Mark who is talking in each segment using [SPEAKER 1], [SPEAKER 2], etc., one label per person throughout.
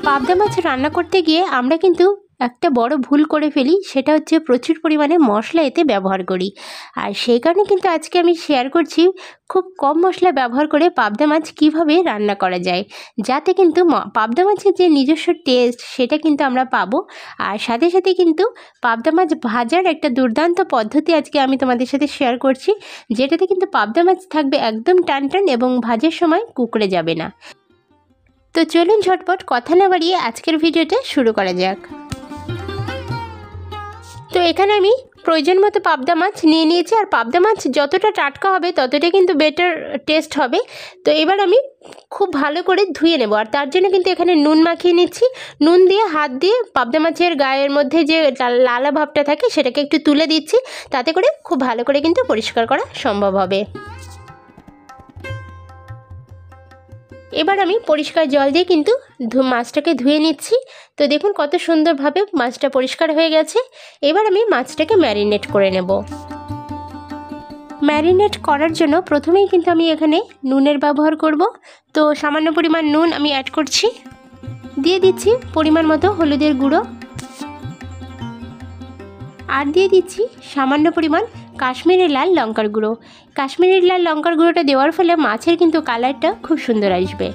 [SPEAKER 1] পাবদা মাছ রান্না করতে গিয়ে আমরা কিন্তু একটা বড় ভুল করে ফেলি, সেটা হচ্ছে প্রচুর পরিমাণে মশলা এতে ব্যবহার করি। আর সেই কারণে কিন্তু আজকে আমি শেয়ার করছি খুব কম মশলা ব্যবহার করে পাবদা মাছ কীভাবে রান্না করা যায়, যাতে কিন্তু পাবদা মাছের যে নিজস্ব টেস্ট সেটা কিন্তু আমরা পাবো। আর সাথে সাথে কিন্তু পাবদা মাছ ভাজার একটা দুর্দান্ত পদ্ধতি আজকে আমি তোমাদের সাথে শেয়ার করছি, যেটাতে কিন্তু পাবদা মাছ থাকবে একদম টান টান এবং ভাজার সময় কুঁকড়ে যাবে না। তো চলুন ঝটপট কথা না বাড়িয়ে আজকের ভিডিওটা শুরু করা যাক। তো এখানে আমি প্রয়োজন মতো পাবদা মাছ নিয়ে নিয়েছি, আর পাবদা মাছ যতটা টাটকা হবে ততটা কিন্তু বেটার টেস্ট হবে। তো এবার আমি খুব ভালো করে ধুয়ে নেব, আর তার জন্য কিন্তু এখানে নুন মাখিয়ে নিচ্ছি। নুন দিয়ে হাত দিয়ে পাবদা মাছের গায়ের মধ্যে যে লালা ভাবটা থাকে সেটাকে একটু তুলে দিচ্ছি, তাতে করে খুব ভালো করে কিন্তু পরিষ্কার করা সম্ভব হবে। এবার আমি পরিষ্কার জল দিয়ে কিন্তু মাছটাকে ধুয়ে নিচ্ছি। তো দেখুন কত সুন্দরভাবে মাছটা পরিষ্কার হয়ে গেছে। এবার আমি মাছটাকে ম্যারিনেট করে নেব। ম্যারিনেট করার জন্য প্রথমেই কিন্তু আমি এখানে নুনের ব্যবহার করব। তো সামান্য পরিমাণ নুন আমি অ্যাড করছি, দিয়ে দিচ্ছি পরিমাণ মতো হলুদের গুঁড়ো, আর দিয়ে দিচ্ছি সামান্য পরিমাণ কাশ্মীরি লাল লঙ্কার গুঁড়ো। কাশ্মীরি লাল লঙ্কার গুঁড়োটা দেওয়ার ফলে মাছের কিন্তু কালারটা খুব সুন্দর আসবে।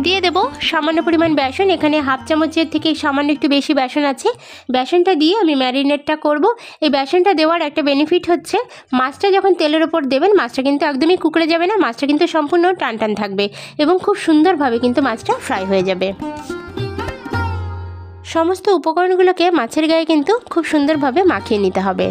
[SPEAKER 1] দিয়ে দেব সামান্য পরিমাণ বেসন, এখানে হাফ চামচের থেকে সামান্য একটু বেশি বেসন আছে। বেসনটা দিয়ে আমি ম্যারিনেটটা করব। এই বেসনটা দেওয়ার একটা বেনিফিট হচ্ছে মাছটা যখন তেলের ওপর দেবেন মাছটা কিন্তু একদমই কুঁকড়ে যাবে না, মাছটা কিন্তু সম্পূর্ণ টান টান থাকবে এবং খুব সুন্দরভাবে কিন্তু মাছটা ফ্রাই হয়ে যাবে। সমস্ত উপকরণগুলোকে মাছের গায়ে কিন্তু খুব সুন্দরভাবে মাখিয়ে নিতে হবে।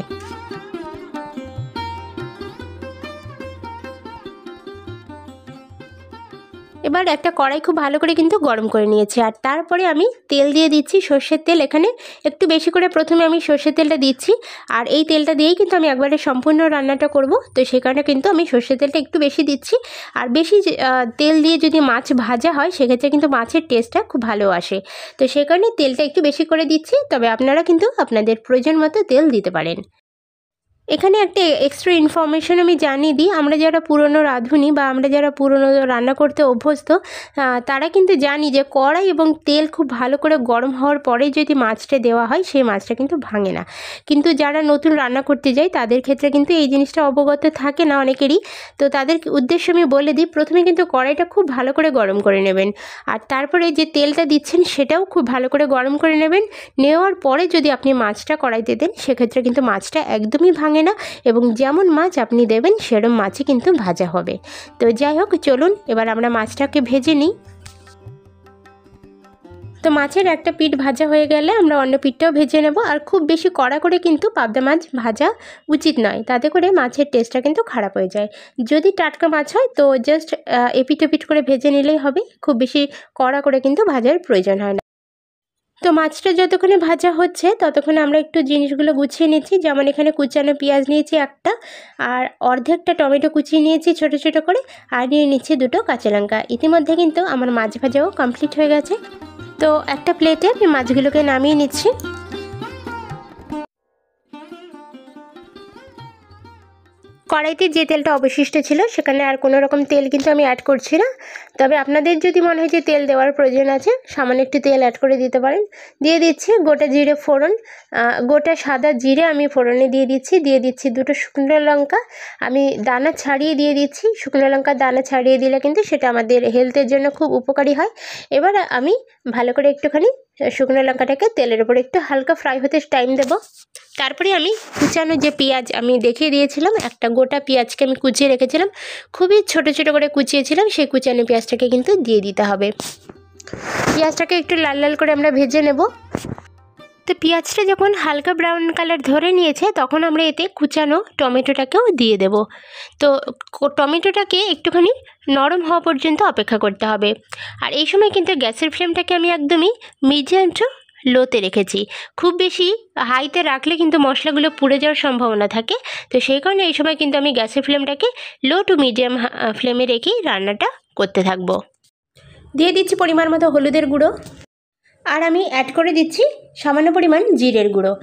[SPEAKER 1] এবার একটা কড়াই খুব ভালো করে কিন্তু গরম করে নিয়েছি, আর তারপরে আমি তেল দিয়ে দিচ্ছি, সর্ষের তেল। এখানে একটু বেশি করে প্রথমে আমি সর্ষের তেলটা দিচ্ছি, আর এই তেলটা দিয়েই কিন্তু আমি একবারে সম্পূর্ণ রান্নাটা করব। তো সেই কারণে কিন্তু আমি সর্ষের তেলটা একটু বেশি দিচ্ছি। আর বেশি তেল দিয়ে যদি মাছ ভাজা হয় সেক্ষেত্রে কিন্তু মাছের টেস্টটা খুব ভালো আসে। তো সেই কারণে তেলটা একটু বেশি করে দিচ্ছি, তবে আপনারা কিন্তু আপনাদের প্রয়োজন মতো তেল দিতে পারেন। এখানে একটা এক্সট্রা ইনফরমেশন আমি জানিয়ে দিই, আমরা যারা পুরনো রাঁধুনি বা আমরা যারা পুরনো রান্না করতে অভ্যস্ত তারা কিন্তু জানি যে কড়াই এবং তেল খুব ভালো করে গরম হওয়ার পরে যদি মাছটা দেওয়া হয় সেই মাছটা কিন্তু ভাঙে না। কিন্তু যারা নতুন রান্না করতে যায় তাদের ক্ষেত্রে কিন্তু এই জিনিসটা অবগত থাকে না অনেকেরই। তো তাদের উদ্দেশ্যে আমি বলে দিই, প্রথমে কিন্তু কড়াইটা খুব ভালো করে গরম করে নেবেন, আর তারপরে যে তেলটা দিচ্ছেন সেটাও খুব ভালো করে গরম করে নেবেন। নেওয়ার পরে যদি আপনি মাছটা কড়াইতে দেন সেক্ষেত্রে কিন্তু মাছটা একদমই ভাঙে না, এবং যেমন মাছ আপনি দেবেন সেরকম মাছই কিন্তু ভাজা হবে। তো যাই হোক, চলুন এবার আমরা মাছটাকে ভেজে নিই। তো মাছের একটা পিঠ ভাজা হয়ে গেলে আমরা অন্য পিঠটাও ভেজে নেব। আর খুব বেশি কড়া করে কিন্তু পাবদা মাছ ভাজা উচিত নয়, তাতে করে মাছের টেস্টটা কিন্তু খারাপ হয়ে যায়। যদি টাটকা মাছ হয় তো জাস্ট এপিট ওপিট করে ভেজে নিলেই হবে, খুব বেশি কড়া করে কিন্তু ভাজার প্রয়োজন হয় না। তো মাছটা যতক্ষণে ভাজা হচ্ছে ততক্ষণে আমরা একটু জিনিসগুলো গুছিয়ে নিচ্ছি। যেমন এখানে কুচানো পেঁয়াজ নিয়েছি একটা, আর অর্ধেকটা টমেটো কুচিয়ে নিয়েছি ছোট ছোট করে, আর নিয়ে নিচ্ছি দুটো কাঁচা লঙ্কা। ইতিমধ্যে কিন্তু আমার মাছ ভাজাও কমপ্লিট হয়ে গেছে। তো একটা প্লেটে আমি মাছগুলোকে নামিয়ে নিচ্ছি। কড়াইতে যে তেলটা অবশিষ্ট ছিল সেখানে আর কোনো রকম তেল কিন্তু আমি অ্যাড করছি না, তবে আপনাদের যদি মনে হয় যে তেল দেওয়ার প্রয়োজন আছে সামান্য একটু তেল অ্যাড করে দিতে পারেন। দিয়ে দিচ্ছি গোটা জিরে ফোড়ন, গোটা সাদা জিরে আমি ফোড়নে দিয়ে দিচ্ছি দুটো শুকনো লঙ্কা আমি দানা ছাড়িয়ে দিয়ে দিচ্ছি। শুকনো লঙ্কার দানা ছাড়িয়ে দিলে কিন্তু সেটা আমাদের হেলথের জন্য খুব উপকারী হয়। এবার আমি ভালো করে একটুখানি শুকনো লঙ্কাটাকে তেলের উপর একটু হালকা ফ্রাই হতে টাইম দেব। তারপরে আমি কুচানো যে পেঁয়াজ আমি দেখিয়ে দিয়েছিলাম, একটা গোটা পেঁয়াজকে আমি কুচিয়ে রেখেছিলাম, খুবই ছোট ছোট করে কুচিয়েছিলাম, সেই কুচানো পেঁয়াজটাকে কিন্তু দিয়ে দিতে হবে। পেঁয়াজটাকে একটু লাল লাল করে আমরা ভেজে নেব। তো পেঁয়াজটা যখন হালকা ব্রাউন কালার ধরে নিয়েছে তখন আমরা এতে কুচানো টমেটোটাকেও দিয়ে দেব। তো টমেটোটাকে একটুখানি নরম হওয়া পর্যন্ত অপেক্ষা করতে হবে। আর এই সময় কিন্তু গ্যাসের ফ্লেমটাকে আমি একদমই মিডিয়াম টু লোতে রেখেছি। খুব বেশি হাইতে রাখলে কিন্তু মশলাগুলো পুড়ে যাওয়ার সম্ভাবনা থাকে। তো সেই কারণে এই সময় কিন্তু আমি গ্যাসের ফ্লেমটাকে লো টু মিডিয়াম ফ্লেমে রেখেই রান্নাটা করতে থাকবো। দিয়ে দিচ্ছি পরিমাণ মতো হলুদের গুঁড়ো, আর আমি অ্যাড করে দিচ্ছি সামান্য পরিমাণ জিরের গুঁড়ো।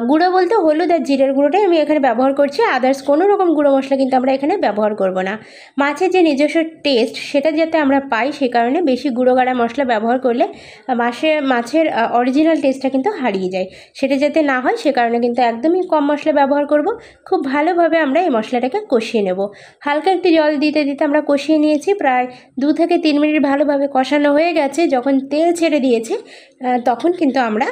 [SPEAKER 1] গুঁড়ো বলতে হলুদ আর জিরের গুঁড়োটাই আমি এখানে ব্যবহার করছি, আদার্স কোনো রকম গুঁড়ো মশলা কিন্তু আমরা এখানে ব্যবহার করব না। মাছের যে নিজস্ব টেস্ট সেটা যাতে আমরা পাই সে কারণে বেশি গুঁড়ো গাড়া মশলা ব্যবহার করলে মাছের অরিজিনাল টেস্টটা কিন্তু হারিয়ে যায়। সেটা যাতে না হয় সে কারণে কিন্তু একদমই কম মশলা ব্যবহার করব। খুব ভালোভাবে আমরা এই মশলাটাকে কষিয়ে নেব। হালকা একটু জল দিতে দিতে আমরা কষিয়ে নিয়েছি, প্রায় 2 থেকে 3 মিনিট ভালোভাবে কষানো হয়ে গেছে। যখন তেল ছেড়ে দিয়েছে তখন কিন্তু আমরা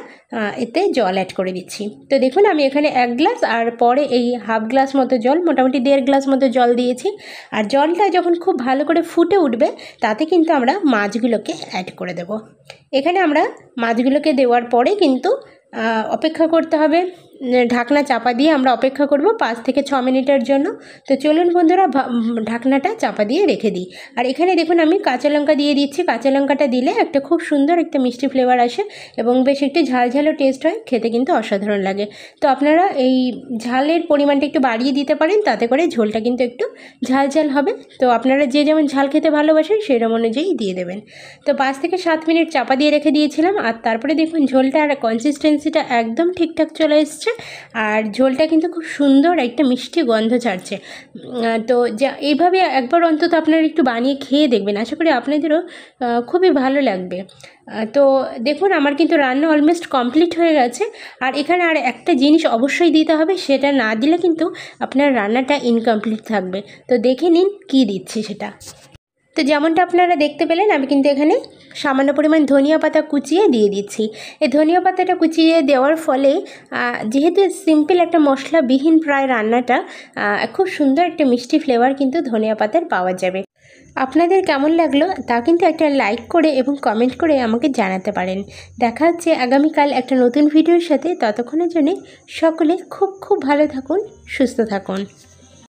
[SPEAKER 1] এতে জল অ্যাড করে দিচ্ছি। তো দেখুন আমি এখানে 1 গ্লাস আর পরে এই হাফ গ্লাস মতো জল, মোটামুটি 1.5 গ্লাস মতো জল দিয়েছি। আর জলটা যখন খুব ভালো করে ফুটে উঠবে তাতে কিন্তু আমরা মাছগুলোকে অ্যাড করে দেব। এখানে আমরা মাছগুলোকে দেওয়ার পরে কিন্তু অপেক্ষা করতে হবে, ঢাকনা চাপা দিয়ে আমরা অপেক্ষা করব 5 থেকে 6 মিনিটের জন্য। তো চলুন বন্ধুরা ঢাকনাটা চাপা দিয়ে রেখে দিই। আর এখানে দেখুন আমি কাঁচা লঙ্কা দিয়ে দিচ্ছি। কাঁচা লঙ্কাটা দিলে একটা খুব সুন্দর একটা মিষ্টি ফ্লেভার আসে এবং বেশ একটু ঝালঝালও টেস্ট হয়, খেতে কিন্তু অসাধারণ লাগে। তো আপনারা এই ঝালের পরিমাণটা একটু বাড়িয়ে দিতে পারেন, তাতে করে ঝোলটা কিন্তু একটু ঝালঝাল হবে। তো আপনারা যে যেমন ঝাল খেতে ভালোবাসেন সেরকম অনুযায়ী দিয়ে দেবেন। তো 5 থেকে 7 মিনিট চাপা দিয়ে রেখে দিয়েছিলাম। আর তারপরে দেখুন ঝোলটা আর কনসিস্টেন্সিটা একদম ঠিকঠাক চলে এসছে আর ঝোলটা কিন্তু খুব সুন্দর একটা মিষ্টি গন্ধ ছাড়ছে। তো যা এইভাবে একবার অন্তত আপনারা একটু বানিয়ে খেয়ে দেখবেন, আশা করি আপনাদেরও খুবই ভালো লাগবে। তো দেখুন আমার কিন্তু রান্না অলমোস্ট কমপ্লিট হয়ে গেছে। আর এখানে আর একটা জিনিস অবশ্যই দিতে হবে, সেটা না দিলে কিন্তু আপনার রান্নাটা ইনকমপ্লিট থাকবে। তো দেখে নিন কী দিচ্ছি সেটা। তো যেমনটা আপনারা দেখতে পেলেন আমি কিন্তু এখানে সামান্য পরিমাণ ধনিয়া পাতা কুচিয়ে দিয়ে দিচ্ছি। এই ধনিয়া পাতাটা কুচিয়ে দেওয়ার ফলে যেহেতু সিম্পল একটা মশলাবিহীন প্রায় রান্নাটা, খুব সুন্দর একটা মিষ্টি ফ্লেভার কিন্তু ধনিয়া পাতার পাওয়া যাবে। আপনাদের কেমন লাগলো তা কিন্তু একটা লাইক করে এবং কমেন্ট করে আমাকে জানাতে পারেন। দেখা হচ্ছে আগামীকাল একটা নতুন ভিডিওর সাথে। ততক্ষণের জন্য সকলে খুব খুব ভালো থাকুন, সুস্থ থাকুন।